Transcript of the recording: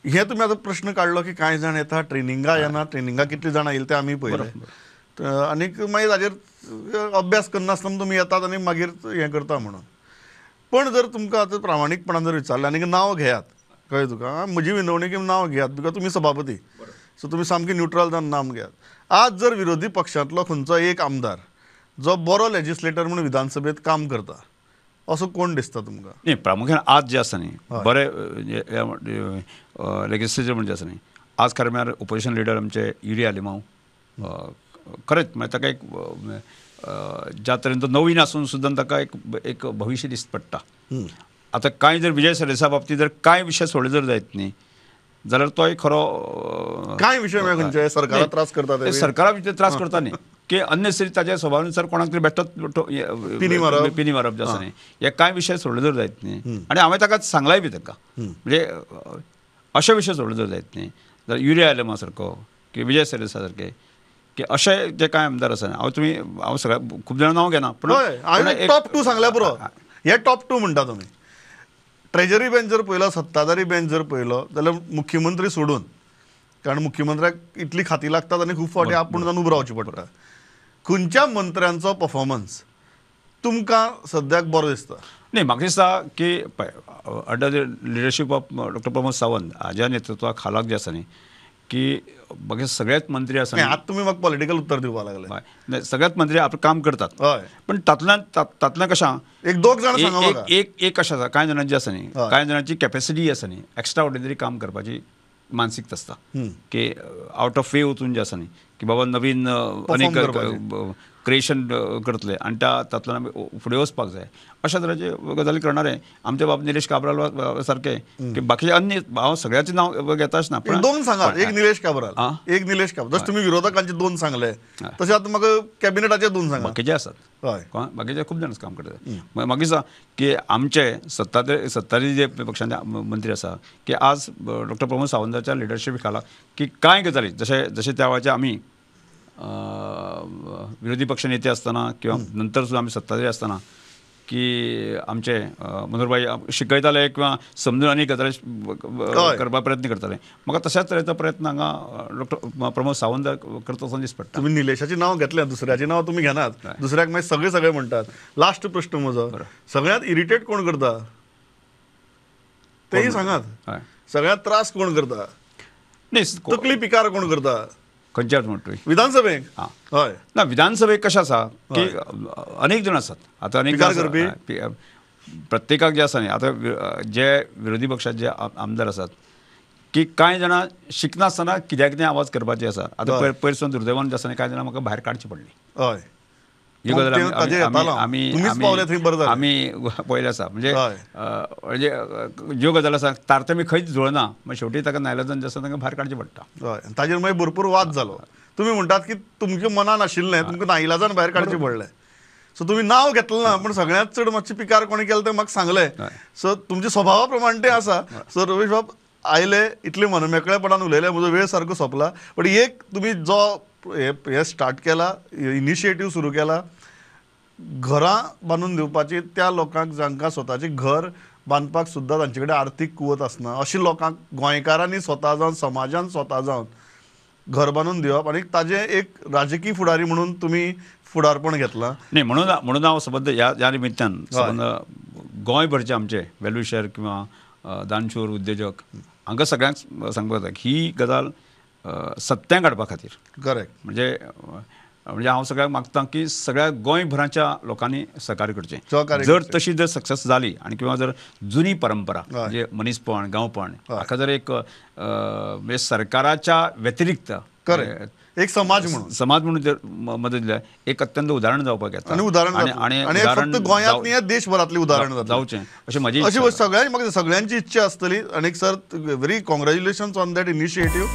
हे तुम्ही आता प्रश्न काढलो की कांय जाण येता ट्रेनिंगा येना ट्रेनिंगा कितली जाणां येयले ते आमी पळयले आनीक मागीर ताजेर अभ्यास करनासतना तुमी येतात आनी मागीर हें करता म्हणून पण जर तुमकां आतां प्रामाणीकपणान जर विचारलें आनीक नांव घेयात कळ्ळें तुका म्हजी विनवणी की नांव घेयात बिकॉज तुमी सभापती सो तुमी सामकी न्यूट्रल जावन नांव घेयात आज जर विरोधी पक्षांतलो खंयचो एक आमदार जो बरो लेजिस्लेटर म्हणून विधानसभेत काम करता असो कोण दिसता तुमकां नाही प्रामुख्यान आज जे आसा न्ही बरे लेजिस्लेचर म्हणजे आसा न्ही आज खरें म्हळ्यार ओपोजिशन लिडर आमचे युरिया लिमांव खरेंच म्हणजे ताका एक ज्या तरेन तो नवीन आसून सुद्दां ताका एक भविश्य दिश्ट पडटा आतां कांय जर विजय सरदेसाय बाबतींत जर कांय विशय सोडले जर जायत न्ही जाल्यार तो एक खरो कांय विशय खंयचे सरकाराक त्रास करता सरकारा भितर त्रास करता न्ही की अन्नेसरी ताच्या स्वभावानुसार कोणाक तरी बेश्टोच पिनी मारप जे आसा न्ही हे कांय विशय सोडले जर जायत न्ही आनी हांवें ताका सांगलाय बी ताका म्हणजे अशे विशय सोडले जर जायत न्ही जाल्यार युरिया लिमांव सारको की विजय सरदेसाय सारके की अशे जे कांय आमदार आसा हांव सगळ्या खूब जाणां नांव घेना पूण टॉप 2 सांगल्या पुरो हे टॉप 2 म्हणटा तुमी ट्रेजरी बेंच जर पळयलो सत्ताधारी बेंच जर पळयलो जाल्यार मुख्यमंत्री सोडून कारण मुख्यमंत्र्याक इतली खाती लागतात आनी खूब फावटी आपूण जावन उबो रावचें पडटा खंयच्या मंत्र्यांचो परफॉर्मन्स तुमकां सद्याक बरो दिसता नाही म्हाका दिसता की under the leadership of doctor Pramod Sawant हाज्या नेतृत्वा खालाक जे आसा न्ही की म्हाका सगळेच मंत्री आसा आतां तुमी म्हाका पॉलिटिकल उत्तर दिवपाक लागले सगळेच मंत्री आपलें काम करतात पण तातूंतल्यान कशें एक दोग जाण सांगा एक कशें आसा कांय जाणांची आसा न्ही कांय जाणांची कॅपेसिटी आसा न्ही एक्स्ट्रा ऑर्डिनरी काम करपाची मानसिकता आसता की आउट ऑफ वे वचून जे आसा न्ही की बाबा नवीन अनेक क्रिएशन करतले आनी तातूंतल्यान आमी फुडें वचपाक जाय अशा तरेचे गजाली करणारे आमचे बाब निलेश काब्राल सारके की बाकीचे अन्य हांव सगळ्याचें नांव घेता अशें ना पण दोन सांगा एक निलेश काब्राल जशें तुमी विरोधकांचे दोन सांगले तशें आतां म्हाका कॅबिनेटाचे दोन सांगा बाकीचे आसात बाकीचे खूब जाण काम करतात म्हाका दिसता की आमचे सत्ताधारी जे पक्षांचे मंत्री आसा की आज डॉक्टर प्रमोद सावंताच्या लिडरशीप खाला की कांय गजाली जशे त्या वेळाचे आमी विरोधी पक्ष नेते असताना किंवा नंतर सुद्धा आम्ही सत्ताधारी असताना की आमचे मनोहरभाई शिकयताले किंवा समजून आनी गजाली करपाक प्रयत्न करताले म्हाका तशाच तरेचो प्रयत्न हांगा डॉक्टर प्रमोद सावंत करता असो दिसता पडटा तुमी निलेशाचें नांव घेतलें दुसऱ्याचें नांव तुमी घेनात दुसऱ्याक मागीर सगळे म्हणटात लास्ट प्रश्न म्हजो सगळ्यांत इरिटेट कोण करता तेही सांगात सगळ्यांत त्रास कोण करता न्ही तकली पिकार कोण करता खंयच्या म्हणटा विधानसभेक हय ना विधानसभेक कशें आसा की अनेक जाण आसात आतां अनेक प्रत्येकाक जे आसा न्ही आतां जे विरोधी पक्षाचे जे आमदार आसात की कांय जाणां शिकनासतना कित्याक कितें आवाज करपाचे आसा आतां पयरसून दुर्दैवान जे आसा न्ही कांय जाणां म्हाका भायर काडची पडली हय ही गजाल आमी पळयलें आसा म्हणजे ज्यो गजाली आसा तारतमी खंयच जुळना मागीर शेवटी ताका नायलाजान जे आसा तांकां भायर काडचें पडटा हय ताजेर मागीर भरपूर वाद जालो तुमी म्हणटात की तुमच्या मनान आशिल्लें तुमकां नाइलाजान भायर काडचें पडलें सो तुमी नांव घेतलें ना पण सगळ्यांत चड मातशी पिकार कोणी केलें तें म्हाका सांगलें सो तुमच्या स्वभावा प्रमाणे तें आसा सो रमेश बाब आयले इतले मनमेकळेपणान उलयले म्हजो वेळ सारको सोंपला पण एक तुमी जो हे स्टार्ट केला इनिशिएटीव सुरू केला घरां बांदून दिवपाची त्या लोकांक जांकां स्वताचें घर बांदपाक सुद्दां तांचे कडेन आर्थीक कुवत आसना अशा लोकांक गोंयकारांनी स्वता जावन समाजान स्वता जावन घर बांदून दिवप आनी ताजें एक राजकीय फुडारी म्हणून तुमी फुडारपण घेतलां न्ही म्हणून हांव सबंद ह्या निमित्यान सबंद गोंयभरचे आमचे वेल्विशर किंवा दानशूर उद्योजक हांकां सगळ्यांक सांगपाक जाय ही गजाल सत्याक हाडपा खातीर करेक्ट म्हणजे हांव सगळ्यांक मागता की सगळ्या गोंयभराच्या लोकांनी सहकार्य करचें जर तशी जर सक्सेस जाली आनी किंवा जर जुनी परंपरा म्हणजे मनीसपण गांवपण हाका जर एक म्हणजे सरकाराच्या व्यतिरिक्त एक समाज म्हणून जर मदत दिल्यार एक अत्यंत उदाहरण जावपाक येता आनी फक्त गोंयांत न्ही देशभरांतली उदाहरण जावचें अशें म्हाजी सगळ्यांची इच्छा आसतली आनी sir very congratulations on that initiative